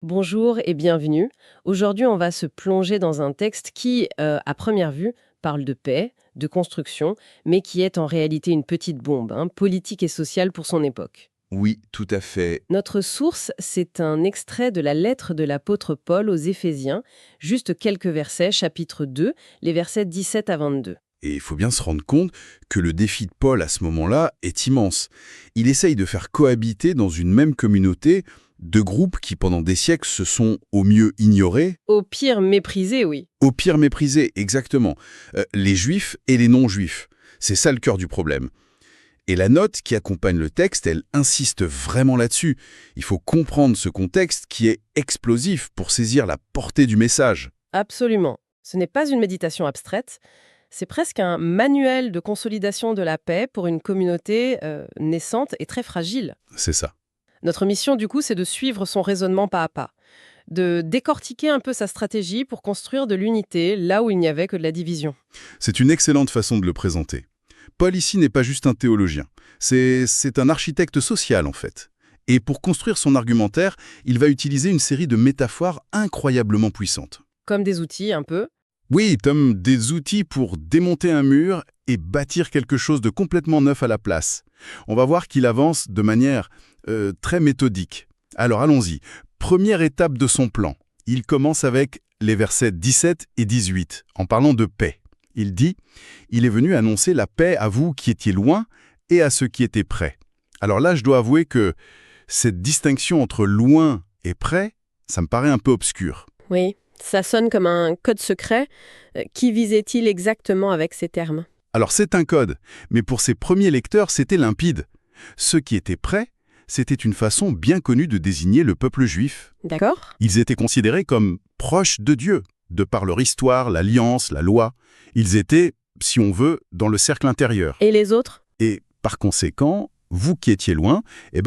Bonjour et bienvenue. Aujourd'hui, on va se plonger dans un texte qui, à première vue, parle de paix, de construction, mais qui est en réalité une petite bombe, politique et sociale pour son époque. Oui, tout à fait. Notre source, c'est un extrait de la lettre de l'apôtre Paul aux Éphésiens, juste quelques versets, chapitre 2, les versets 17 à 22. Et il faut bien se rendre compte que le défi de Paul à ce moment-là est immense. Il essaye de faire cohabiter dans une même communauté deux groupes qui pendant des siècles se sont au mieux ignorés, Au pire, méprisé, oui. au pire méprisés, exactement. Les juifs et les non-juifs. C'est ça le cœur du problème. Et la note qui accompagne le texte, elle insiste vraiment là-dessus. Il faut comprendre ce contexte qui est explosif pour saisir la portée du message. Absolument. Ce n'est pas une méditation abstraite, c'est presque un manuel de consolidation de la paix pour une communauté naissante et très fragile. C'est ça. Notre mission, du coup, c'est de suivre son raisonnement pas à pas, de décortiquer un peu sa stratégie pour construire de l'unité là où il n'y avait que de la division. C'est une excellente façon de le présenter. Paul ici n'est pas juste un théologien, c'est un architecte social en fait. Et pour construire son argumentaire, il va utiliser une série de métaphores incroyablement puissantes. Comme des outils, un peu. Oui, comme des outils pour démonter un mur et bâtir quelque chose de complètement neuf à la place. On va voir qu'il avance de manière très méthodique. Alors allons-y. Première étape de son plan. Il commence avec les versets 17 et 18, en parlant de paix. Il dit « Il est venu annoncer la paix à vous qui étiez loin et à ceux qui étaient près ». Alors là, je dois avouer que cette distinction entre loin et près, ça me paraît un peu obscur. Oui, ça sonne comme un code secret. Qui visait-il exactement avec ces termes? Alors c'est un code, mais pour ses premiers lecteurs, c'était limpide. Ceux qui étaient près, c'était une façon bien connue de désigner le peuple juif. D'accord. Ils étaient considérés comme proches de Dieu, de par leur histoire, l'alliance, la loi. Ils étaient, si on veut, dans le cercle intérieur. Et les autres? Et par conséquent, vous qui étiez loin,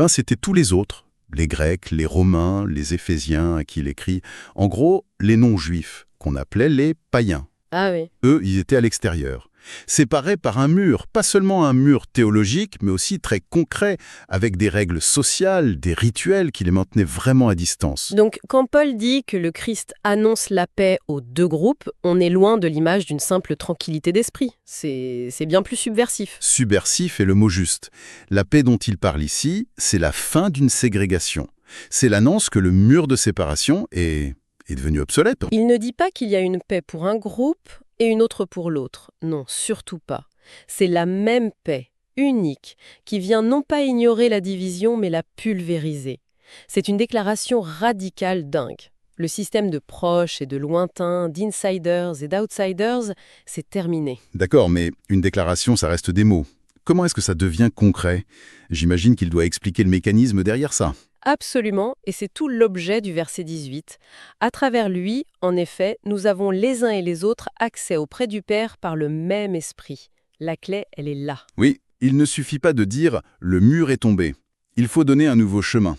c'était tous les autres. Les Grecs, les Romains, les Éphésiens à qui il écrit. En gros, les non-juifs, qu'on appelait les païens. Ah oui. Eux, ils étaient à l'extérieur. Séparés par un mur, pas seulement un mur théologique, mais aussi très concret, avec des règles sociales, des rituels qui les maintenaient vraiment à distance. Donc, quand Paul dit que le Christ annonce la paix aux deux groupes, on est loin de l'image d'une simple tranquillité d'esprit. C'est bien plus subversif. Subversif est le mot juste. La paix dont il parle ici, c'est la fin d'une ségrégation. C'est l'annonce que le mur de séparation est devenu obsolète. Il ne dit pas qu'il y a une paix pour un groupe et une autre pour l'autre. Non, surtout pas. C'est la même paix, unique, qui vient non pas ignorer la division, mais la pulvériser. C'est une déclaration radicale dingue. Le système de proches et de lointains, d'insiders et d'outsiders, c'est terminé. D'accord, mais une déclaration, ça reste des mots. Comment est-ce que ça devient concret? J'imagine qu'il doit expliquer le mécanisme derrière ça. Absolument, et c'est tout l'objet du verset 18. À travers lui, en effet, nous avons les uns et les autres accès auprès du Père par le même esprit. La clé, elle est là. Oui, il ne suffit pas de dire « le mur est tombé ». Il faut donner un nouveau chemin.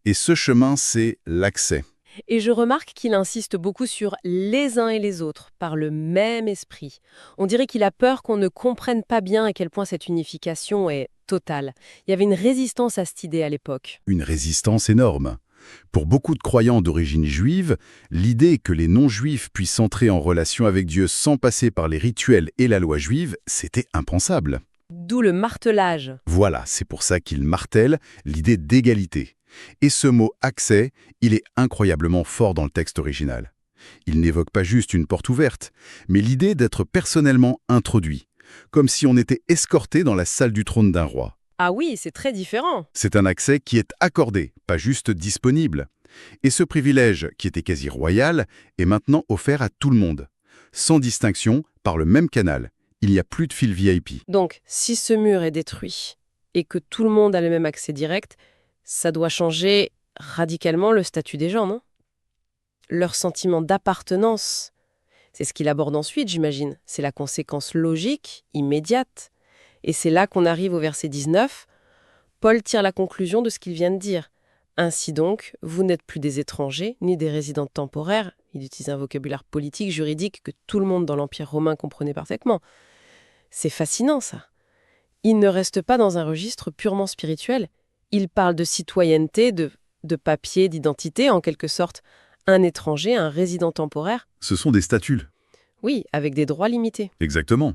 Et ce chemin, c'est l'accès. Et je remarque qu'il insiste beaucoup sur les uns et les autres, par le même esprit. On dirait qu'il a peur qu'on ne comprenne pas bien à quel point cette unification est totale. Il y avait une résistance à cette idée à l'époque. Une résistance énorme. Pour beaucoup de croyants d'origine juive, l'idée que les non-juifs puissent entrer en relation avec Dieu sans passer par les rituels et la loi juive, c'était impensable. D'où le martelage. Voilà, c'est pour ça qu'il martèle l'idée d'égalité. Et ce mot « accès », il est incroyablement fort dans le texte original. Il n'évoque pas juste une porte ouverte, mais l'idée d'être personnellement introduit, comme si on était escorté dans la salle du trône d'un roi. Ah oui, c'est très différent. C'est un accès qui est accordé, pas juste disponible. Et ce privilège, qui était quasi royal, est maintenant offert à tout le monde, sans distinction, par le même canal. Il n'y a plus de fil VIP. Donc, si ce mur est détruit et que tout le monde a le même accès direct, ça doit changer radicalement le statut des gens, non? Leur sentiment d'appartenance. C'est ce qu'il aborde ensuite, j'imagine. C'est la conséquence logique, immédiate. Et c'est là qu'on arrive au verset 19. Paul tire la conclusion de ce qu'il vient de dire. Ainsi donc, vous n'êtes plus des étrangers, ni des résidents temporaires. Il utilise un vocabulaire politique, juridique, que tout le monde dans l'Empire romain comprenait parfaitement. C'est fascinant, ça. Il ne reste pas dans un registre purement spirituel. Il parle de citoyenneté, de de papier d'identité, en quelque sorte. Un étranger, un résident temporaire. Ce sont des statuts. Oui, avec des droits limités. Exactement.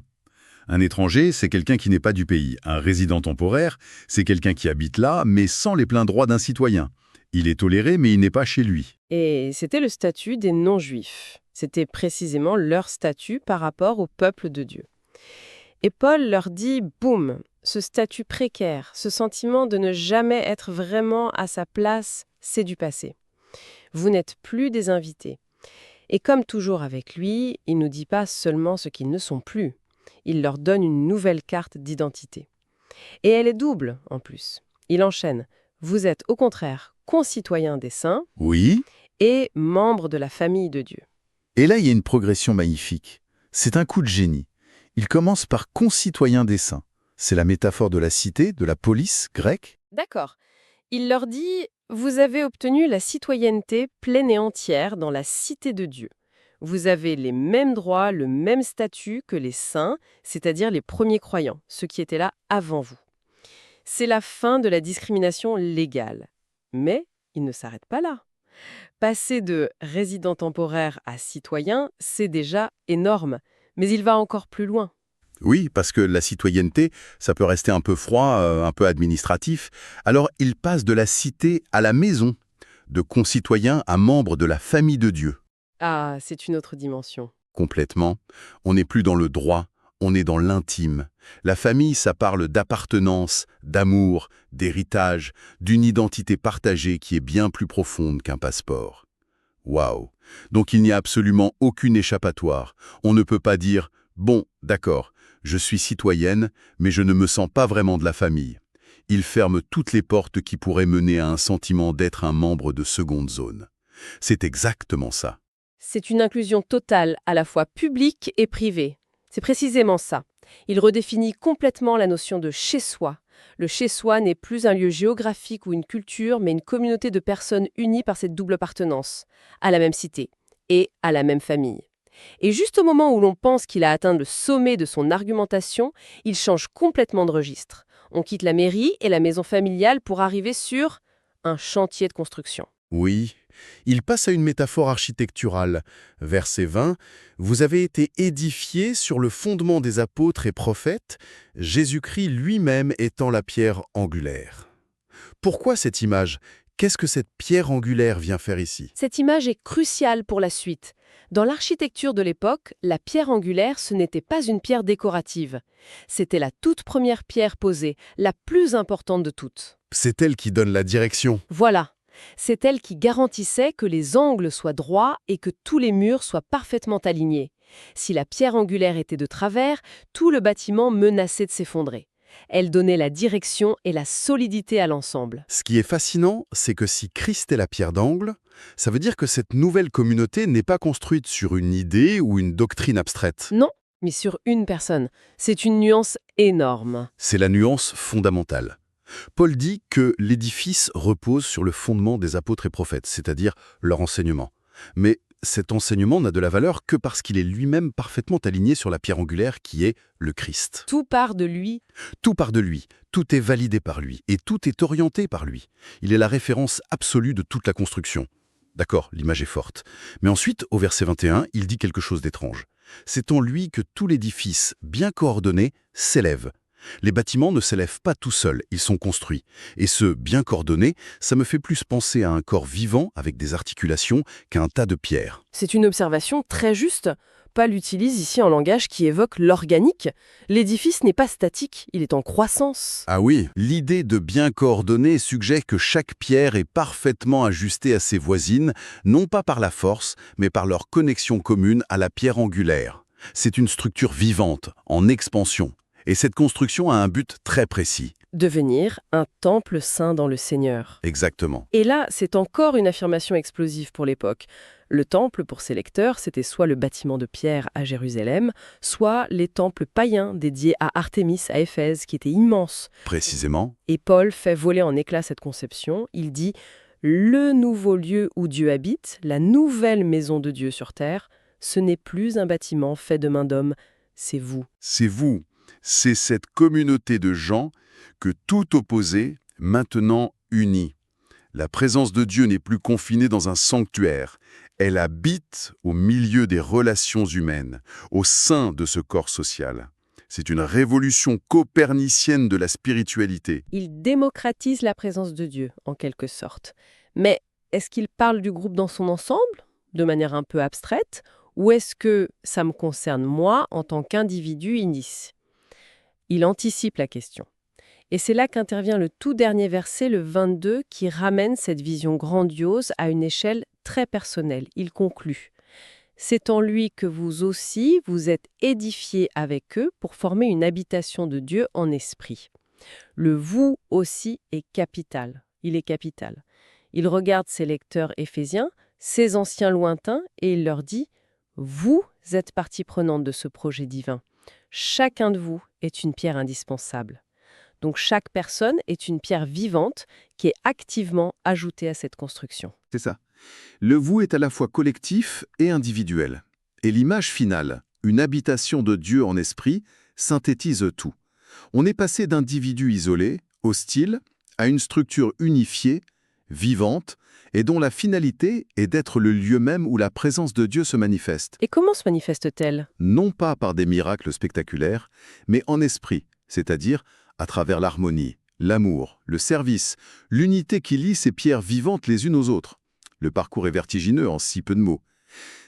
Un étranger, c'est quelqu'un qui n'est pas du pays. Un résident temporaire, c'est quelqu'un qui habite là, mais sans les pleins droits d'un citoyen. Il est toléré, mais il n'est pas chez lui. Et c'était le statut des non-juifs. C'était précisément leur statut par rapport au peuple de Dieu. Et Paul leur dit, boum, ce statut précaire, ce sentiment de ne jamais être vraiment à sa place, c'est du passé. Vous n'êtes plus des invités. Et comme toujours avec lui, il ne nous dit pas seulement ce qu'ils ne sont plus. Il leur donne une nouvelle carte d'identité. Et elle est double, en plus. Il enchaîne. Vous êtes au contraire concitoyens des saints Oui. et membres de la famille de Dieu. Et là, il y a une progression magnifique. C'est un coup de génie. Il commence par concitoyens des saints. C'est la métaphore de la cité, de la police grecque. D'accord. Il leur dit, vous avez obtenu la citoyenneté pleine et entière dans la cité de Dieu. Vous avez les mêmes droits, le même statut que les saints, c'est-à-dire les premiers croyants, ceux qui étaient là avant vous. C'est la fin de la discrimination légale. Mais il ne s'arrête pas là. Passer de résident temporaire à citoyen, c'est déjà énorme. Mais il va encore plus loin. Oui, parce que la citoyenneté, ça peut rester un peu froid, un peu administratif. Alors, il passe de la cité à la maison, de concitoyen à membre de la famille de Dieu. Ah, c'est une autre dimension. Complètement. On n'est plus dans le droit, on est dans l'intime. La famille, ça parle d'appartenance, d'amour, d'héritage, d'une identité partagée qui est bien plus profonde qu'un passeport. Waouh! Donc il n'y a absolument aucune échappatoire. On ne peut pas dire « Bon, d'accord, je suis citoyenne, mais je ne me sens pas vraiment de la famille ». Il ferme toutes les portes qui pourraient mener à un sentiment d'être un membre de seconde zone. C'est exactement ça. C'est une inclusion totale, à la fois publique et privée. C'est précisément ça. Il redéfinit complètement la notion de chez-soi. Le chez-soi n'est plus un lieu géographique ou une culture, mais une communauté de personnes unies par cette double appartenance, à la même cité et à la même famille. Et juste au moment où l'on pense qu'il a atteint le sommet de son argumentation, il change complètement de registre. On quitte la mairie et la maison familiale pour arriver sur un chantier de construction. Oui, il passe à une métaphore architecturale. Verset 20, « Vous avez été édifiés sur le fondement des apôtres et prophètes, Jésus-Christ lui-même étant la pierre angulaire. » Pourquoi cette image? Qu'est-ce que cette pierre angulaire vient faire ici? Cette image est cruciale pour la suite. Dans l'architecture de l'époque, la pierre angulaire, ce n'était pas une pierre décorative. C'était la toute première pierre posée, la plus importante de toutes. C'est elle qui donne la direction. Voilà. C'est elle qui garantissait que les angles soient droits et que tous les murs soient parfaitement alignés. Si la pierre angulaire était de travers, tout le bâtiment menaçait de s'effondrer. Elle donnait la direction et la solidité à l'ensemble. Ce qui est fascinant, c'est que si Christ est la pierre d'angle, ça veut dire que cette nouvelle communauté n'est pas construite sur une idée ou une doctrine abstraite. Non, mais sur une personne. C'est une nuance énorme. C'est la nuance fondamentale. Paul dit que l'édifice repose sur le fondement des apôtres et prophètes, c'est-à-dire leur enseignement. Mais cet enseignement n'a de la valeur que parce qu'il est lui-même parfaitement aligné sur la pierre angulaire qui est le Christ. Tout part de lui. Tout part de lui, tout est validé par lui, et tout est orienté par lui. Il est la référence absolue de toute la construction. D'accord, l'image est forte. Mais ensuite, au verset 21, il dit quelque chose d'étrange. C'est en lui que tout l'édifice, bien coordonné, s'élève. Les bâtiments ne s'élèvent pas tout seuls, ils sont construits. Et ce bien coordonné, ça me fait plus penser à un corps vivant avec des articulations qu'à un tas de pierres. C'est une observation très juste. Paul utilise ici un langage qui évoque l'organique. L'édifice n'est pas statique, il est en croissance. Ah oui, l'idée de bien coordonner suggère que chaque pierre est parfaitement ajustée à ses voisines, non pas par la force, mais par leur connexion commune à la pierre angulaire. C'est une structure vivante, en expansion. Et cette construction a un but très précis. Devenir un temple saint dans le Seigneur. Exactement. Et là, c'est encore une affirmation explosive pour l'époque. Le temple, pour ses lecteurs, c'était soit le bâtiment de pierre à Jérusalem, soit les temples païens dédiés à Artémis à Éphèse, qui étaient immenses. Précisément. Et Paul fait voler en éclats cette conception. Il dit « Le nouveau lieu où Dieu habite, la nouvelle maison de Dieu sur terre, ce n'est plus un bâtiment fait de main d'homme, c'est vous. » C'est vous. C'est cette communauté de gens que tout opposé, maintenant unis. La présence de Dieu n'est plus confinée dans un sanctuaire. Elle habite au milieu des relations humaines, au sein de ce corps social. C'est une révolution copernicienne de la spiritualité. Il démocratise la présence de Dieu, en quelque sorte. Mais est-ce qu'il parle du groupe dans son ensemble, de manière un peu abstraite, ou est-ce que ça me concerne moi en tant qu'individu initie? Il anticipe la question. Et c'est là qu'intervient le tout dernier verset, le 22, qui ramène cette vision grandiose à une échelle très personnelle. Il conclut: c'est en lui que vous aussi, vous êtes édifiés avec eux pour former une habitation de Dieu en esprit. Le vous aussi est capital. Il est capital. Il regarde ses lecteurs éphésiens, ses anciens lointains, et il leur dit: vous êtes partie prenante de ce projet divin. Chacun de vous est une pierre indispensable. Donc chaque personne est une pierre vivante qui est activement ajoutée à cette construction. C'est ça. Le vous est à la fois collectif et individuel. Et l'image finale, une habitation de Dieu en esprit, synthétise tout. On est passé d'individus isolés, hostiles, à une structure unifiée, vivante, et dont la finalité est d'être le lieu même où la présence de Dieu se manifeste. Et comment se manifeste-t-elle? Non pas par des miracles spectaculaires, mais en esprit, c'est-à-dire à travers l'harmonie, l'amour, le service, l'unité qui lie ces pierres vivantes les unes aux autres. Le parcours est vertigineux en si peu de mots.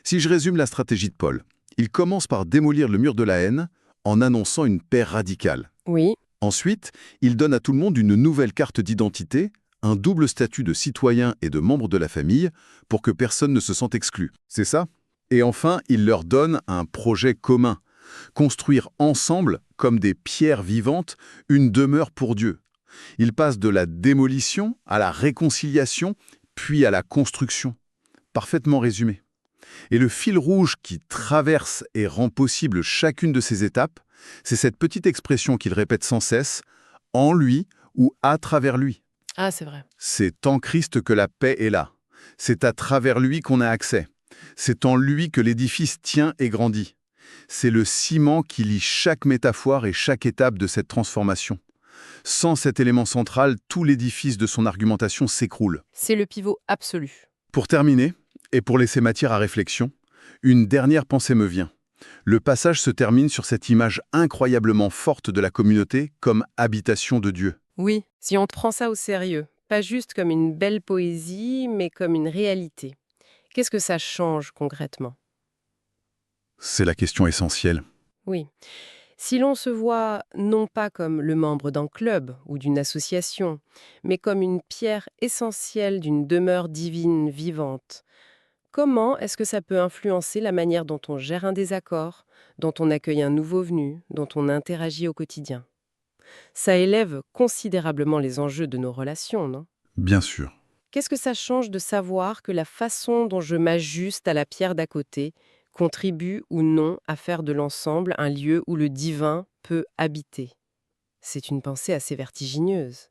Si je résume la stratégie de Paul, il commence par démolir le mur de la haine en annonçant une paix radicale. Oui, Ensuite, il donne à tout le monde une nouvelle carte d'identité, un double statut de citoyen et de membre de la famille pour que personne ne se sente exclu. C'est ça? Et enfin, il leur donne un projet commun. Construire ensemble, comme des pierres vivantes, une demeure pour Dieu. Il passe de la démolition à la réconciliation, puis à la construction. Parfaitement résumé. Et le fil rouge qui traverse et rend possible chacune de ces étapes, c'est cette petite expression qu'il répète sans cesse, en lui ou à travers lui. ah c'est vrai. C'est en Christ que la paix est là. C'est à travers lui qu'on a accès. C'est en lui que l'édifice tient et grandit. C'est le ciment qui lie chaque métaphore et chaque étape de cette transformation. Sans cet élément central, tout l'édifice de son argumentation s'écroule. C'est le pivot absolu. Pour terminer, et pour laisser matière à réflexion, une dernière pensée me vient. Le passage se termine sur cette image incroyablement forte de la communauté comme habitation de Dieu. Oui, si on prend ça au sérieux, pas juste comme une belle poésie, mais comme une réalité. Qu'est-ce que ça change concrètement? C'est la question essentielle. Oui. Si l'on se voit non pas comme le membre d'un club ou d'une association, mais comme une pierre essentielle d'une demeure divine vivante, comment est-ce que ça peut influencer la manière dont on gère un désaccord, dont on accueille un nouveau venu, dont on interagit au quotidien? Ça élève considérablement les enjeux de nos relations, non? Bien sûr. Qu'est-ce que ça change de savoir que la façon dont je m'ajuste à la pierre d'à côté contribue ou non à faire de l'ensemble un lieu où le divin peut habiter? C'est une pensée assez vertigineuse.